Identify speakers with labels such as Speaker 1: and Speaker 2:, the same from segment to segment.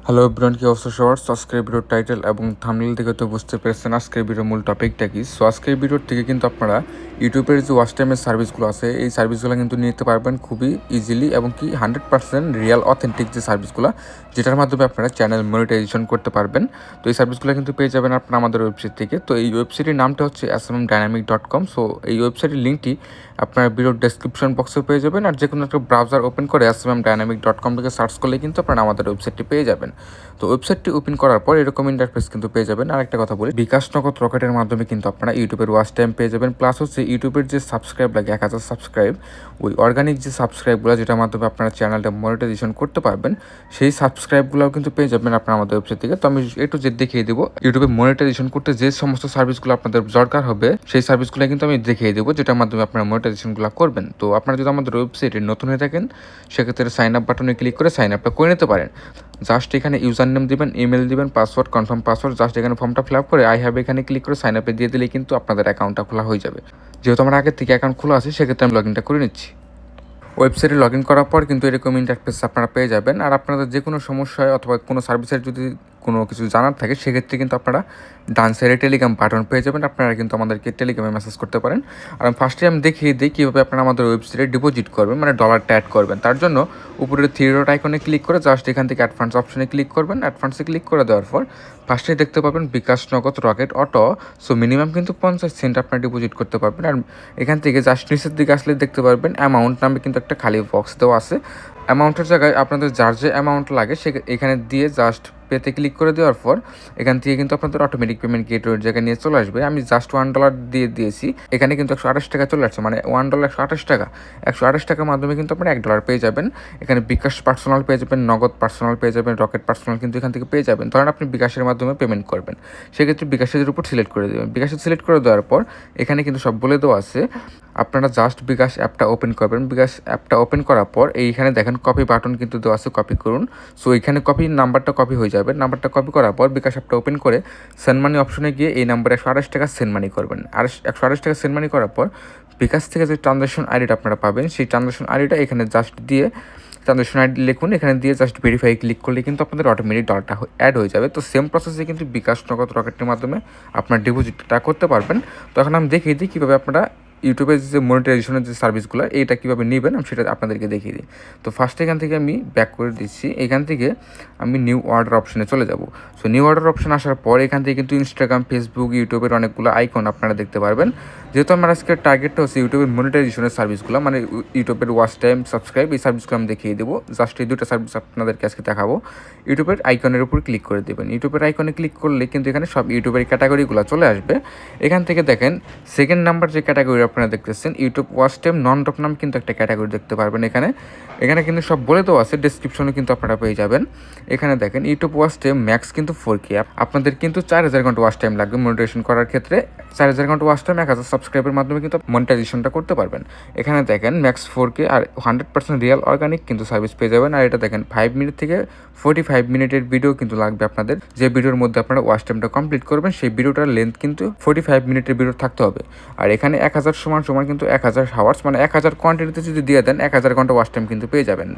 Speaker 1: Hello everyone, কি অবস্থা সবার? আজকের ভিডিওর টাইটেল এবং থাম্বনেল থেকে তো বুঝতে পেরেছেন আজকের ভিডিওর মূল টপিকটা কি। আজকের ভিডিওর থেকে কিন্তু আপনারা ইউটিউবের যে ওয়াচ টাইমের সার্ভিসগুলো আছে এই সার্ভিসগুলো কিন্তু নিতে পারবেন খুবই ইজিলি এবং কি 100% রিয়েল অথেন্টিক যে সার্ভিসগুলো, যেটার মাধ্যমে আপনারা চ্যানেল মনিটাইজেশন করতে পারবেন। তো এই সার্ভিসগুলো কিন্তু পেয়ে যাবেন আপনারা আমাদের ওয়েবসাইট থেকে। তো এই ওয়েবসাইটের নামটা হচ্ছে smmdynamic.com। এই ওয়েবসাইটের লিঙ্কটি আপনারা ভিডিওর ডেসক্রিপশন বক্সে পেয়ে যাবেন, আর যে কোনো একটা ব্রাউজার ওপেন করে smmdynamic.com থেকে সার্চ করলে কিন্তু আপনারা আমাদের ওয়েবসাইটটি পেয়ে যাবেন। তো ওয়েবসাইটটি ওপেন করার পর এরকম ইন্টারফেস কিন্তু পেয়ে যাবেন। আর একটা কথা বলি, বিকাশ নগদ রকেটের মাধ্যমে কিন্তু আপনারা ইউটিউবের ওয়াচ টাইম পেয়ে যাবেন, প্লাস হচ্ছে ইউটিউবের যে সাবস্ক্রাইব লাগে 1000 সাবস্ক্রাইব, ওই অর্গানিক যে সাবস্ক্রাইবগুলো যেটার মাধ্যমে আপনারা চ্যানেলটা মনিটাইজেশন করতে পারবেন, সেই সাবস্ক্রাইবগুলোও কিন্তু পেয়ে যাবেন আপনারা আমাদের ওয়েবসাইট থেকে। তো আমি একটু যে দেখিয়ে দেবো ইউটিউবে মনিটাইজেশন করতে যে সমস্ত সার্ভিসগুলো আপনাদের দরকার হবে, সেই সার্ভিসগুলো কিন্তু আমি দেখিয়ে দেবো যেটার মাধ্যমে আপনারা মনিটাইজেশনগুলো করবেন। তো আপনারা যদি আমাদের ওয়েবসাইটে নতুন হয়ে থাকেন, সেক্ষেত্রে সাইন আপ বাটনে ক্লিক করে সাইন আপটা করে নিতে পারেন। জাস্ট এখানে ইউজার নেম দিবেন, ইমেল দিবেন, পাসওয়ার্ড, কনফার্ম পাসওয়ার্ড, জাস্ট এখানে ফর্মটা ফিল আপ করে আই হ্যাভ এখানে ক্লিক করে সাইন আপে দিয়ে দিলেই কিন্তু আপনাদের অ্যাকাউন্টটা খোলা হয়ে যাবে। যেহেতু আমার আগের থেকে অ্যাকাউন্ট খোলা আছে, সেক্ষেত্রে আমি লগ ইনটা করে নিচ্ছি। ওয়েবসাইটে লগ ইন করার পর কিন্তু এরকম ইন্টারফেস আপনারা পেয়ে যাবেন। আর আপনাদের যে কোনো সমস্যা হয় অথবা কোনো সার্ভিসের যদি কোনো কিছু জানার থাকে, সেক্ষেত্রে কিন্তু আপনারা ডান সাইডে টেলিগ্রাম বাটন পেয়ে যাবেন, আপনারা কিন্তু আমাদেরকে টেলিগ্রামে মেসেজ করতে পারেন। আর ফার্স্টে আমি দেখিয়ে দিই কীভাবে আপনারা আমাদের ওয়েবসাইটে ডিপোজিট করবেন, মানে ডলারটা অ্যাড করবেন। তার জন্য উপরের থ্রি ডট আইকনে ক্লিক করে জাস্ট এখান থেকে অ্যাডভান্স অপশনে ক্লিক করবেন। অ্যাডভান্সে ক্লিক করে দেওয়ার পর ফার্স্টে দেখতে পাবেন বিকাশ নগদ রকেট অটো। মিনিমাম কিন্তু 50 সেন্ট আপনারা ডিপোজিট করতে পারবেন। আর এখান থেকে জাস্ট নিচের দিকে আসলে দেখতে পারবেন অ্যামাউন্ট নামে কিন্তু একটা খালি বক্স দেওয়া আছে। অ্যামাউন্টের জায়গায় আপনাদের যার যে অ্যামাউন্ট লাগে সে এখানে দিয়ে জাস্ট পেতে ক্লিক করে দেওয়ার পর এখান থেকে কিন্তু আপনাদের অটোমেটিক পেমেন্ট গেটওয়ের জায়গায় নিয়ে চলে আসবে। আমি জাস্ট $1 দিয়ে দিয়েছি, এখানে কিন্তু 128 টাকা চলে আসছে, মানে $1 128 টাকা। 128 টাকার মাধ্যমে কিন্তু আপনারা $1 পেয়ে যাবেন। এখানে বিকাশ পার্সোনাল পেয়ে যাবেন, নগদ পার্সোনাল পেয়ে যাবেন, রকেট পার্সোনাল কিন্তু এখান থেকে পেয়ে যাবেন। ধরেন আপনি বিকাশের মাধ্যমে পেমেন্ট করবেন, সেক্ষেত্রে বিকাশের উপর সিলেক্ট করে দেবেন। বিকাশে সিলেক্ট করে দেওয়ার পর এখানে কিন্তু সব বলে দেওয়া আছে। আপনারা জাস্ট বিকাশ অ্যাপটা ওপেন করবেন। বিকাশ অ্যাপটা ওপেন করার পর এইখানে দেখেন কপি বাটন কিন্তু দেওয়া আছে, কপি করুন। এখানে কপি নাম্বারটা কপি হয়ে যাবে। নাম্বারটা কপি করার পর বিকাশ অ্যাপটা ওপেন করে সেন্ড মানি অপশনে গিয়ে এই নাম্বারে 128 টাকা সেন্ড মানি করবেন। আর 128 টাকা সেন্ড মানি করার পর বিকাশ থেকে যে ট্রানজ্যাকশন আইডিটা আপনারা পাবেন, সেই ট্রানজ্যাকশন আইডিটা এখানে জাস্ট দিয়ে ট্রানজ্যাকশন আইডি লিখুন। এখানে দিয়ে জাস্ট ভেরিফাই ক্লিক করলে কিন্তু আপনাদের অটোমেটিক ডলারটা অ্যাড হয়ে যাবে। তো সেম প্রসেসে কিন্তু বিকাশ নগদ রকেটের মাধ্যমে আপনার ডিপোজিটটা করতে পারবেন। তো এখন আমি দেখিয়ে দিই কীভাবে আপনারা ইউটিউবের যে মনিটাইজেশনের যে সার্ভিসগুলো এইটা কীভাবে নেবেন আমি সেটা আপনাদেরকে দেখিয়ে দিই। তো ফার্স্টে এখান থেকে আমি ব্যাক করে দিচ্ছি। এখান থেকে আমি নিউ অর্ডার অপশনে চলে যাব। নিউ অর্ডার অপশন আসার পর এখান থেকে কিন্তু ইনস্টাগ্রাম, ফেসবুক, ইউটিউবের অনেকগুলো আইকন আপনারা দেখতে পারবেন। যেহেতু আমার আজকের টার্গেটটা হচ্ছে ইউটিউবের মনিটাইজেশনের সার্ভিসগুলো, মানে ইউটিউবের ওয়াচ টাইম, সাবস্ক্রাইব, এই সার্ভিসগুলো আমি দেখিয়ে দেবো। জাস্ট এই দুটো সার্ভিস আপনাদেরকে আজকে দেখাবো। ইউটিউবের আইকনের উপর ক্লিক করে দেবেন। ইউটিউবের আইকনে ক্লিক করলে কিন্তু এখানে সব ইউটিউবের ক্যাটাগরিগুলো চলে আসবে। এখান থেকে দেখেন সেকেন্ড নাম্বার যে ক্যাটাগরি আপনারা দেখতেছেন ইউটিউব ওয়াচ টাইম নন টপ নাম কিন্তু একটা ক্যাটাগরি দেখতে পারবেন। এখানে কিন্তু সব বলে দেওয়া আছে, ডেসক্রিপশনে কিন্তু আপনারা পেয়ে যাবেন। এখানে দেখেন ইউটিউব ওয়াচ টাইম ম্যাক্স কিন্তু 4K। আপনাদের কিন্তু 4000 ঘন্টা ওয়াচ টাইম লাগবে মনিটাইজেশন করার ক্ষেত্রে। 4000 ঘন্টা ওয়াচ টাইম 1000 সাবস্ক্রাইবের মাধ্যমে কিন্তু মনিটাইজেশনটা করতে পারবেন। এখানে দেখেন ম্যাক্স 4K আর 100% রিয়েল অর্গানিক কিন্তু সার্ভিস পেয়ে যাবেন। আর এটা দেখেন 5 মিনিট থেকে 45 মিনিটের ভিডিও কিন্তু লাগবে আপনাদের। যে ভিডিওর মধ্যে আপনারা ওয়াচ টাইমটা কমপ্লিট করবেন, সেই ভিডিওটার লেন্থ কিন্তু 45 মিনিটের ভিডিও থাকতে হবে। আর এখানে 1000 সমান কিন্তু 1000 হাওয়ার্স, মানে 1000 কোয়ান্টিটিতে যদি দিয়ে দেন 1000 ঘন্টা ওয়াচ টাইম কিন্তু পেয়ে যাবেন।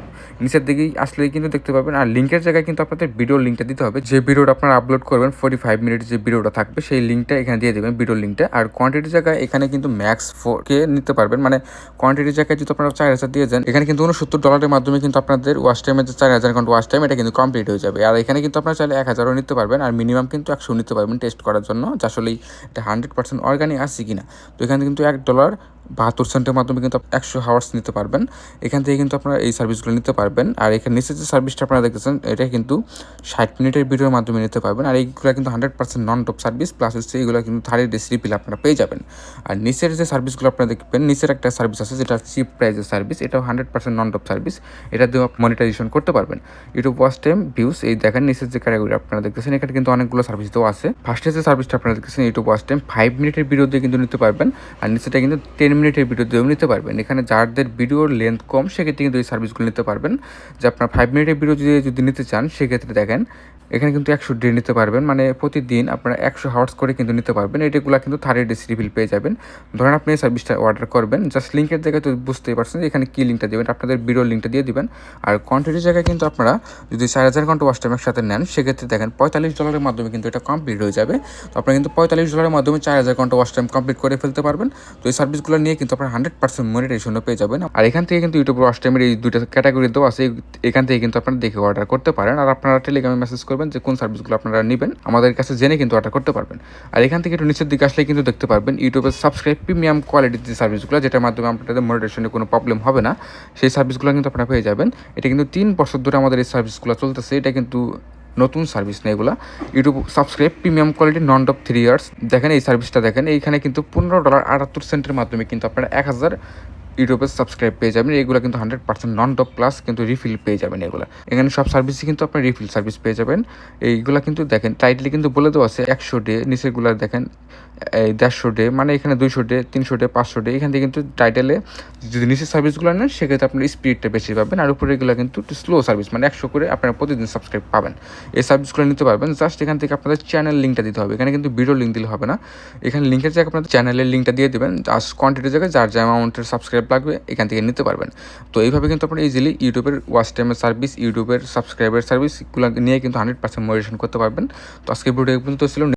Speaker 1: নিচের দিকেই আসলেই কিন্তু দেখতে পাবেন। আর লিঙ্কের জায়গায় কিন্তু আপনাদের ভিডিওর লিঙ্কটা দিতে হবে। যে ভিডিওটা আপনারা আপলোড করবেন 45 মিনিট যে ভিডিওটা থাকবে, সেই লিঙ্কটা এখানে দিয়ে দেবেন, ভিডিওর লিঙ্কটা। আর কোয়ান্টিটির জায়গায় এখানে কিন্তু ম্যাক্স 4K নিতে পারবেন, মানে কোয়ান্টিটির জায়গায় যদি আপনারা 4000 দিয়ে দেন, এখানে কিন্তু $69 মাধ্যমে কিন্তু আপনাদের ওয়াচ টাইমের যে 4000 ঘন্টা ওয়াচ টাইম এটা কিন্তু কমপ্লিট হয়ে যাবে। আর এখানে কিন্তু আপনারা চাইলে 1000ও নিতে পারবেন, আর মিনিমাম কিন্তু 100 নিতে পারবেন টেস্ট করার জন্য যে আসলেই এটা 100% অর্গানিক আছে কিনা। তো এখানে কিন্তু $1.72 মাধ্যমে কিন্তু 100 হাওয়ার্স নিতে পারবেন। এখান থেকে কিন্তু আপনারা এই সার্ভিসগুলো নিতে পারবেন। আর এখানে নিচে যে সার্ভিসটা আপনারা দেখতেছেন এটা কিন্তু 60 মিনিটের ভিডিওর মাধ্যমে নিতে পারবেন। আর এইগুলো কিন্তু 100% নন টপ সার্ভিস, প্লাস হচ্ছে এইগুলো কিন্তু 30 ডেজ রিপিল আপনারা পেয়ে যাবেন। আর নিচের যে সার্ভিসগুলো আপনারা দেখবেন, নিচের একটা সার্ভিস আছে যেটা চিপ প্রাইসের সার্ভিস, এটাও 100% নন টপ সার্ভিস। এটা দিয়ে মনিটাইজেশন করতে পারবেন। ইউটিউব ওয়াচ টাইম, ভিউস, এই দেখেন নিচের যে ক্যাটাগরি আপনারা দেখতেছেন এখানে কিন্তু অনেকগুলো সার্ভিস দেওয়া আছে। ফার্স্টে যে সার্ভিসটা আপনারা দেখতেছেন ইউটিউব ওয়াচ টাইম 5 মিনিটের ভিডিও দিয়ে কিন্তু নিতে পারবেন। আর নিচেটা কিন্তু 10 মিনিটের ভিডিও দিয়েও নিতে পারবেন। এখানে যাদের ভিডিওর লেন্থ কম সেক্ষেত্রে কিন্তু এই সার্ভিসগুলো নিতে পারবেন। যে আপনার 5 মিনিটের ভিডিও যদি নিতে চান সেক্ষেত্রে দেখেন এখানে কিন্তু 100 ডে নিতে পারবেন, মানে প্রতিদিন আপনারা 100 হাওয়ার্স করে কিন্তু নিতে পারবেন। এগুলো কিন্তু 30 ডেজ রিফিল পেয়ে যাবেন। ধরেন আপনি এই সার্ভিসটা অর্ডার করবেন, জাস্ট লিঙ্কের জায়গায় তো বুঝতেই পারছেন যে এখানে কী লিঙ্কটা দেবেন, আপনাদের ভিডিওর লিঙ্কটা দিয়ে দিবেন। আর কোয়ান্টিটির জায়গায় কিন্তু আপনারা যদি 4000 ঘন্টা ওয়াচ টাইম একসাথে নেন সেক্ষেত্রে দেখেন $45 মাধ্যমে কিন্তু এটা কমপ্লিট হয়ে যাবে। তো আপনারা কিন্তু $45 মাধ্যমে 4000 ঘন্টা ওয়াচ টাইম কমপ্লিট করে ফেলতে পারবেন। তো এই সার্ভিসগুলো নিয়ে কিন্তু আপনারা 100% মনিটাইজেশনও পেয়ে যাবেন। আর এখান থেকে কিন্তু ইউটিউব ওয়াচ টাইমের এই দুইটা ক্যাটাগরি দেওয়া আছে, এখান থেকে কিন্তু আপনারা দেখে অর্ডার করতে পারেন। আর আপনারা টেলিগ্রামে মেসেজ করবেন যে কোন সার্ভিসগুলো আপনারা নেবেন, আমাদের কাছে জেনে কিন্তু অর্ডার করতে পারবেন। আর এখান থেকে একটু নিচের দিকে আসলে কিন্তু দেখতে পারবেন ইউটিউবের সাবস্ক্রাইব প্রিমিয়াম কোয়ালিটির যে সার্ভিসগুলো, যেটার মাধ্যমে আপনাদের মনিটাইজেশনে কোনো প্রবলেম হবে না, সেই সার্ভিসগুলো কিন্তু আপনারা পেয়ে যাবেন। এটা কিন্তু 3 বছর ধরে আমাদের এই সার্ভিসগুলো চলতেছে। এটা কিন্তু নতুন সার্ভিস না, এগুলো ইউটিউব সাবস্ক্রাইব প্রিমিয়াম কোয়ালিটি নন ডপ 3 ইয়ার্স। দেখেন এই সার্ভিসটা দেখেন, এইখানে কিন্তু $15.78 মাধ্যমে কিন্তু আপনারা 1000 ইউটিউবের সাবস্ক্রাইব পেয়ে যাবেন। এগুলো কিন্তু 100% নন ডপ প্লাস কিন্তু রিফিল পেয়ে যাবেন। এগুলো এখানে সব সার্ভিসই কিন্তু আপনার রিফিল সার্ভিস পেয়ে যাবেন। এইগুলো কিন্তু দেখেন টাইটলি কিন্তু বলে দেওয়া আছে 100 ডে, নিচেরগুলো দেখেন এই 150 ডে, মানে এখানে 200 ডে, 300 ডে, 500 ডে। এখান থেকে কিন্তু টাইটেলে যদি নিচের সার্ভিসগুলো নেন সেক্ষেত্রে আপনার স্পিডটা বেশি পাবেন। আর উপরে এগুলো কিন্তু স্লো সার্ভিস, মানে 100 করে আপনারা প্রতিদিন সাবস্ক্রাইব পাবেন। এই সার্ভিসগুলো নিতে পারবেন। জাস্ট এখান থেকে আপনাদের চ্যানেল লিঙ্কটা দিতে হবে, এখানে কিন্তু ভিডিও লিঙ্ক দিলে হবে না। এখানে লিঙ্কের জায়গায় আপনাদের চ্যানেলের লিঙ্কটা দিয়ে দেবেন। জাস্ট কোয়ান্টিটির জায়গায় যার যে অ্যামাউন্টের সাবস্ক্রাইব লাগবে এখান থেকে নিতে পারবেন। তো এইভাবে কিন্তু আপনারা ইজিলি ইউটিউবের ওয়াচ টাইমের সার্ভিস, ইউটিউবের সাবস্ক্রাইবের সার্ভিসগুলো নিয়ে কিন্তু 100% মনিটাইজেশন করতে পারবেন। তো আজকে ভিডিও এই পর্যন্ত ছিল।